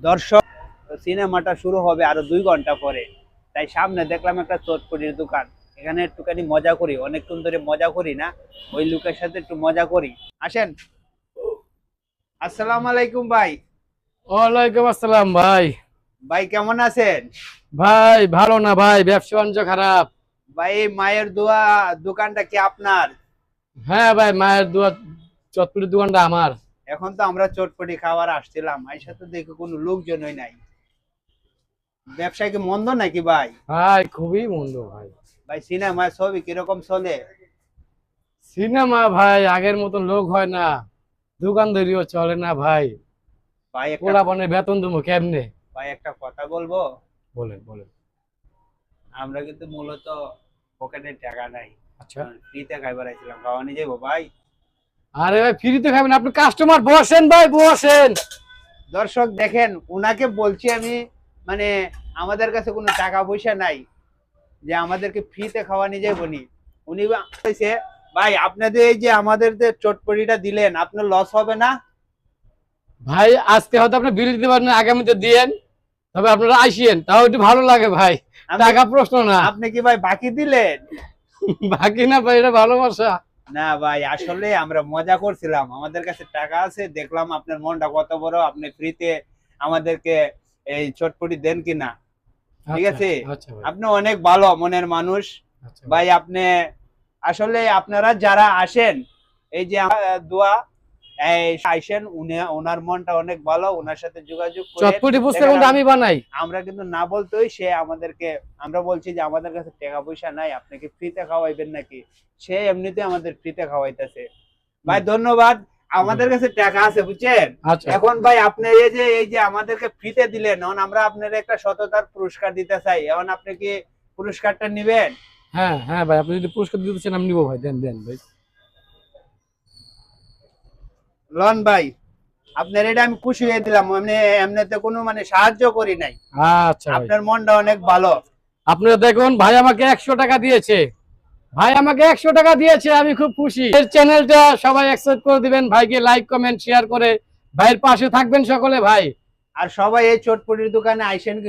দর্শক, সিনেমাটা শুরু হবে আরো 2 ঘন্টা পরে, তাই সামনে দেখলাম একটা চটপটির দোকান। এখানে একটুখানি মজা করি, অনেকক্ষণ ধরে মজা করি না, ওই লোকের সাথে একটু মজা করি। আসেন। আসসালামু আলাইকুম ভাই। ওয়ালাইকুম আসসালাম ভাই। ভাই কেমন আছেন? ভাই ভালো না ভাই, ব্যবসা বাণিজ্য খারাপ। ভাই এই মায়ের দোয়া দোকানটা কি আপনার? হ্যাঁ ভাই, মায়ের দোয়া চটপটির দোকানটা আমার। এখন তো আমরা চটপটি খাবার আসছিলাম, এই সাথে দেখে কোনো লোকজনই নাই। ব্যবসা কি মন্দ নাকি ভাই? ভাই খুবই মন্দ ভাই। ভাই সিনেমায় ছবি কিরকম চলে? সিনেমা ভাই আগের মতো লোক হয় না, দোকানদারিও চলে না ভাই। ভাই একটা পোলাপানের বেতন দেবো কেমনে? ভাই একটা কথা বলবো। বলেন বলেন। আমরা কিন্তু মূলত পকেটে টাকা নাই, আচ্ছা। ফ্রিতে খাইবার আইছিলাম, খাওয়া নিয়ে যাবো ভাই? আরে ভাই ফ্রিতে খাবেন? আপনি কাস্টমার, বসেন ভাই বসেন। দর্শক দেখেন, উনাকে বলছি আমি, মানে আমাদের কাছে কোনো টাকা পয়সা নাই যে আমাদেরকে ফ্রিতে খাওয়া নিয়ে যাবো নি। উনি বলছে, ভাই আপনাদের এই যে আমাদের যে চটপটিটা দিলেন, আপনার লস হবে না? ভাই আজকে হয়তো আপনি বিল দিতে পারেন না, আগামীতে দিয়েন, তবে আপনারা আসিয়েন, তাও একটু ভালো লাগে ভাই। টাকা প্রশ্ন না। আপনি কি ভাই বাকি দিলেন? বাকি না ভাই, এটা ভালোবাসা। না ভাই, আসলে আমরা মজা করছিলাম, আমাদের কাছে টাকা আছে, দেখলাম আপনার মনটা কত বড়, আপনি ফ্রিতে আমাদেরকে এই চটপটি দেন কিনা। ঠিক আচ্ছা আছে, আচ্ছা ভাই। আপনি অনেক ভালো মনের মানুষ। আচ্ছা ভাই আপনি আসলে আপনারা যারা আসেন, এই যে দোয়া এই আইসেন, ওনার মনটা অনেক ভালো, ওনার সাথে যোগাযোগ করে চটপটি পুস্তক দেখেন, কিন্তু আমি বানাই। আমরা কিন্তু না বলতেই সে আমাদেরকে, আমরা বলছি যে আমাদের কাছে টাকা পয়সা নাই, আপনাকে ফ্রিতে খাওয়াইবেন নাকি, সে এমনিতে আমাদের ফ্রিতে খাওয়াইতেছে। ভাই ধন্যবাদ। আমাদের কাছে টাকা আছে বুঝছেন। আচ্ছা এখন ভাই আপনি এই যে আমাদেরকে ফ্রিতে দিলেন, এখন আমরা আপনার একটা সততার পুরস্কার দিতে চাই, এখন আপনি কি পুরস্কারটা নিবেন? হ্যাঁ হ্যাঁ ভাই, আপনি যদি পুরস্কার দিতে চান আমি নিবো ভাই, দেন দেন ভাই। লন ভাই, আপনার এটা আমি খুশি হয়ে দিলাম, মানে এমনিতে কোনো মানে সাহায্য করি নাই। আচ্ছা ভাই, আপনার মনটা অনেক ভালো। আপনারা দেখুন, ভাই আমাকে 100 টাকা দিয়েছে। ভাই আমাকে 100 টাকা দিয়েছে, আমি খুব খুশি। এর চ্যানেলটা সবাই অ্যাকসেপ্ট করে দিবেন, ভাইকে লাইক কমেন্ট শেয়ার করে ভাইয়ের পাশে থাকবেন সকলে ভাই। আর সবাই এই চটপটির দোকানে আইসেন কিন্তু।